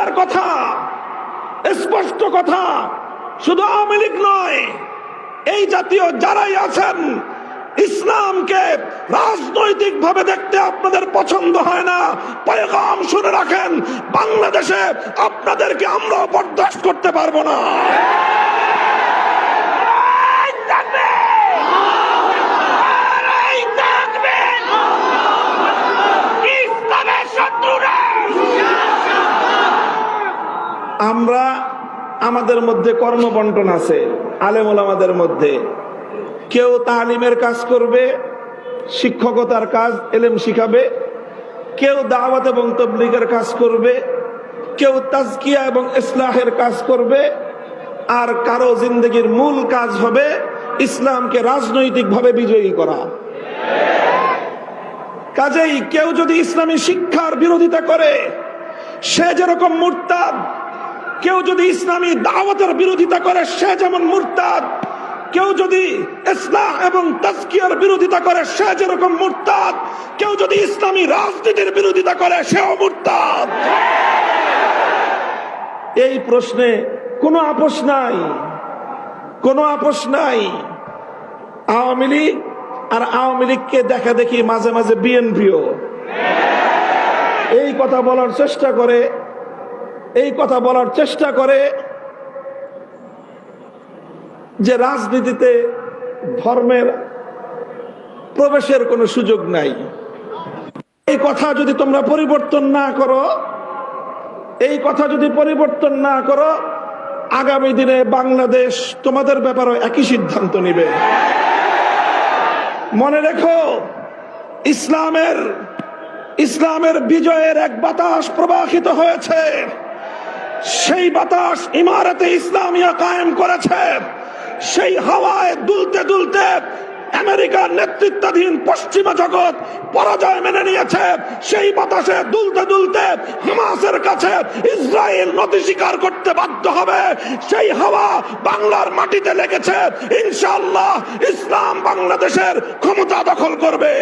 পরিষ্কার কথা, স্পষ্ট কথা, শুধু আওয়ামী লীগ নয়, এই জাতীয় যারাই আছেন, ইসলামকে রাজনৈতিক ভাবে দেখতে আপনাদের পছন্দ হয় না, পয়গাম শুনে রাখেন, বাংলাদেশে আপনাদেরকে আমরা বরদাস্ত করতে পারবো না। আমরা আমাদের মধ্যে কর্মবন্টন আছে, আলেম ওলামাদের মধ্যে। কেউ তালিমের কাজ করবে, শিক্ষকতার কাজ, এলেম শিখাবে। কেউ দাওয়াত এবং তাবলীগের কাজ করবে। কেউ তাজকিয়া এবং ইসলাহের কাজ করবে। আর কারো জিন্দগির মূল কাজ হবে ইসলামকে রাজনৈতিকভাবে বিজয়ী করা। কাজেই কেউ যদি ইসলামী শিক্ষার বিরোধিতা করে সে যেরকম মুরতাদ, কেউ যদি ইসলামী দাওয়াতের বিরোধিতা করে সে যেমন মুরতাদ, কেউ যদি ইসলাহ এবং তাজকিয়ার বিরোধিতা করে সে যেরকম মুরতাদ, কেউ যদি ইসলামী রাজনীতির বিরোধিতা করে সেও মুরতাদ। এই প্রশ্নে কোনো আপোষ নাই, কোনো আপোষ নাই। আওয়ামী লীগ আর আওয়ামী লীগকে দেখা দেখি মাঝে মাঝে বিএনপিও এই কথা বলার চেষ্টা করে, এই কথা বলার চেষ্টা করে যে রাজনীতিতে ধর্মের প্রবেশের কোনো সুযোগ নাই। এই কথা যদি তোমরা পরিবর্তন না করো, এই কথা যদি পরিবর্তন না করো, আগামী দিনে বাংলাদেশ তোমাদের ব্যাপারে একই সিদ্ধান্ত নেবে। মনে রেখো, ইসলামের বিজয়ের এক বাতাস প্রবাহিত হয়েছে। সেই বাতাস ইমারতে ইসলামিয়া কায়েম করেছে। সেই হাওয়ায় দুলতে দুলতে আমেরিকার নেতৃত্বাধীন পশ্চিমা জগৎ পরাজয় মেনে নিয়েছে। সেই বাতাসে দুলতে দুলতে হামাসের কাছে ইসরায়েল নতি স্বীকার করতে বাধ্য হবে। সেই হাওয়া বাংলার মাটিতে লেগেছে। ইনশাআল্লাহ ইসলাম বাংলাদেশের ক্ষমতা দখল করবে।